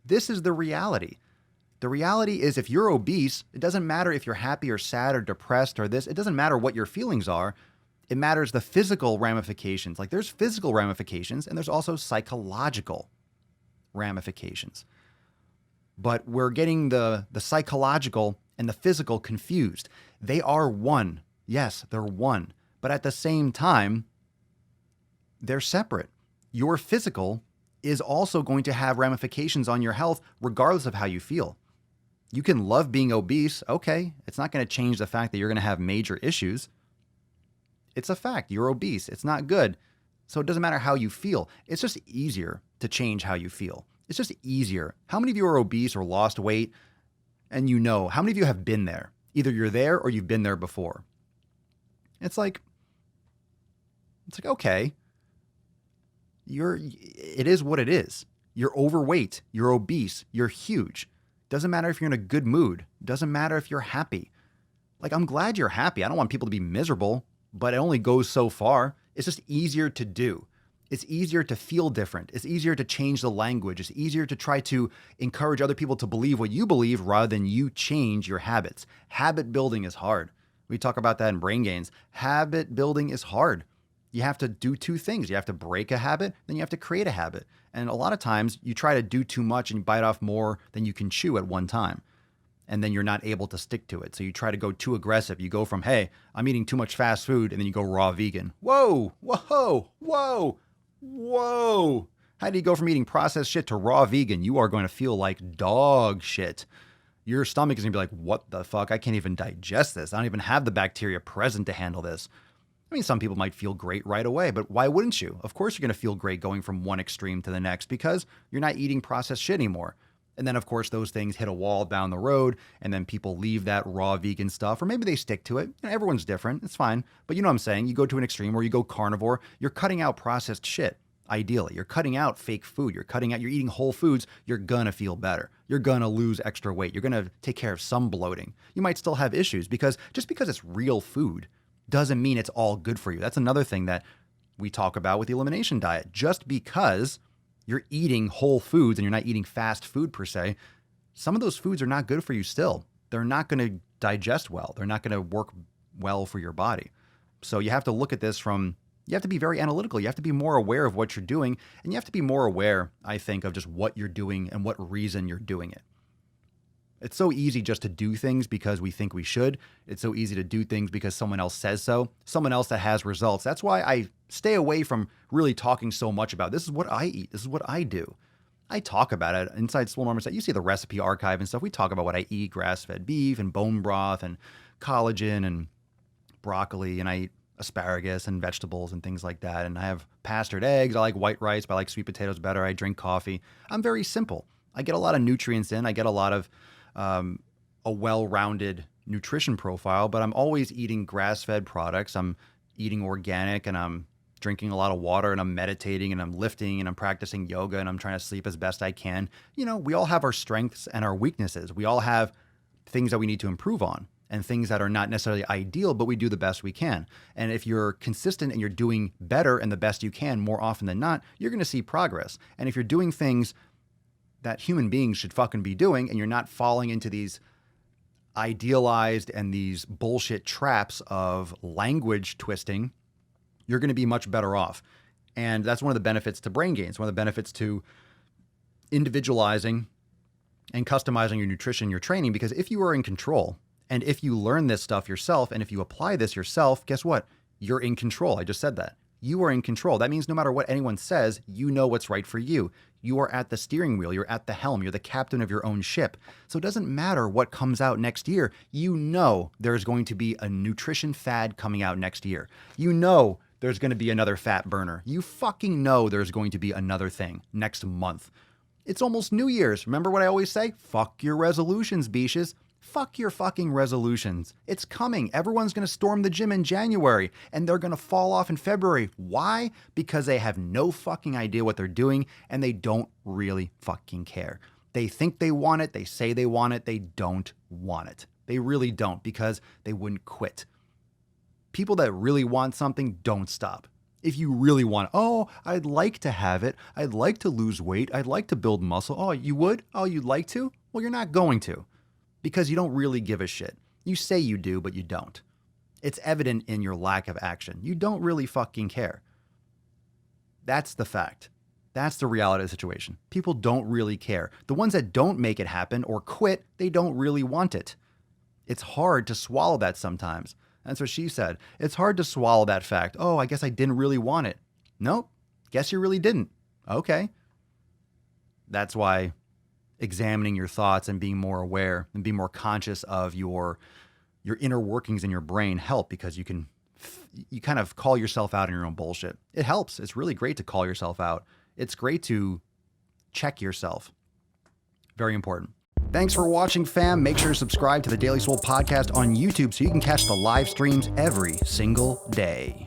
This is the reality. The reality is if you're obese, it doesn't matter if you're happy or sad or depressed or this, it doesn't matter what your feelings are. It matters the physical ramifications. Like there's physical ramifications and there's also psychological ramifications. But we're getting the psychological and the physical confused. They are one. Yes, they're one. But at the same time, they're separate. Your physical is also going to have ramifications on your health regardless of how you feel. You can love being obese. Okay, it's not going to change the fact that you're going to have major issues. It's a fact. You're obese. It's not good. So it doesn't matter how you feel. It's just easier to change how you feel. It's just easier. How many of you are obese or lost weight? And you know, how many of you have been there? Either you're there or you've been there before. It's like, okay, it is what it is. You're overweight, you're obese, you're huge. Doesn't matter if you're in a good mood. Doesn't matter if you're happy. Like, I'm glad you're happy. I don't want people to be miserable, but it only goes so far. It's just easier to do. It's easier to feel different. It's easier to change the language. It's easier to try to encourage other people to believe what you believe rather than you change your habits. Habit building is hard. We talk about that in Brain Gains. Habit building is hard. You have to do two things. You have to break a habit, then you have to create a habit. And a lot of times you try to do too much and you bite off more than you can chew at one time. And then you're not able to stick to it. So you try to go too aggressive. You go from, hey, I'm eating too much fast food, and then you go raw vegan. Whoa, whoa, whoa, whoa. How do you go from eating processed shit to raw vegan? You are going to feel like dog shit. Your stomach is going to be like, what the fuck? I can't even digest this. I don't even have the bacteria present to handle this. I mean, some people might feel great right away, but why wouldn't you? Of course you're going to feel great going from one extreme to the next because you're not eating processed shit anymore. And then, of course, those things hit a wall down the road, and then people leave that raw vegan stuff, or maybe they stick to it. You know, everyone's different. It's fine. But you know what I'm saying? You go to an extreme where you go carnivore, you're cutting out processed shit, ideally. You're cutting out fake food. You're eating whole foods. You're going to feel better. You're going to lose extra weight. You're going to take care of some bloating. You might still have issues because just because it's real food doesn't mean it's all good for you. That's another thing that we talk about with the elimination diet. Just because you're eating whole foods and you're not eating fast food per se, some of those foods are not good for you still. They're not going to digest well. They're not going to work well for your body. So you have to look at this you have to be very analytical. You have to be more aware of what you're doing. And you have to be more aware, I think, of just what you're doing and what reason you're doing it. It's so easy just to do things because we think we should. It's so easy to do things because someone else says so, someone else that has results. That's why I stay away from really talking so much about this is what I eat. This is what I do. I talk about it inside Swole Norman. You see the recipe archive and stuff. We talk about what I eat, grass-fed beef and bone broth and collagen and broccoli, and I eat asparagus and vegetables and things like that. And I have pastured eggs. I like white rice, but I like sweet potatoes better. I drink coffee. I'm very simple. I get a lot of nutrients in. I get a lot of a well-rounded nutrition profile, but I'm always eating grass-fed products. I'm eating organic, and I'm drinking a lot of water, and I'm meditating, and I'm lifting, and I'm practicing yoga, and I'm trying to sleep as best I can. You know, we all have our strengths and our weaknesses. We all have things that we need to improve on and things that are not necessarily ideal, but we do the best we can. And if you're consistent and you're doing better and the best you can more often than not, you're going to see progress. And if you're doing things that human beings should fucking be doing, and you're not falling into these idealized and these bullshit traps of language twisting, you're going to be much better off. And that's one of the benefits to Brain Gains, one of the benefits to individualizing and customizing your nutrition, your training, because if you are in control, and if you learn this stuff yourself, and if you apply this yourself, guess what? You're in control. I just said that. You are in control. That means no matter what anyone says, you know what's right for you. You are at the steering wheel. You're at the helm. You're the captain of your own ship. So it doesn't matter what comes out next year. You know there's going to be a nutrition fad coming out next year. You know there's going to be another fat burner. You fucking know there's going to be another thing next month. It's almost New Year's. Remember what I always say? Fuck your resolutions, beaches. Fuck your fucking resolutions. It's coming. Everyone's going to storm the gym in January, and they're going to fall off in February. Why? Because they have no fucking idea what they're doing, and they don't really fucking care. They think they want it. They say they want it. They don't want it. They really don't, because they wouldn't quit. People that really want something don't stop. If you really want, oh, I'd like to have it. I'd like to lose weight. I'd like to build muscle. Oh, you would? Oh, you'd like to? Well, you're not going to because you don't really give a shit. You say you do, but you don't. It's evident in your lack of action. You don't really fucking care. That's the fact. That's the reality of the situation. People don't really care. The ones that don't make it happen or quit, they don't really want it. It's hard to swallow that sometimes. That's what she said. It's hard to swallow that fact. Oh, I guess I didn't really want it. Nope. Guess you really didn't. Okay. That's why examining your thoughts and being more aware and being more conscious of your inner workings in your brain help, because you kind of call yourself out in your own bullshit. It helps. It's really great to call yourself out. It's great to check yourself. Very important. Thanks for watching, fam. Make sure to subscribe to the Daily Swole podcast on YouTube so you can catch the live streams every single day.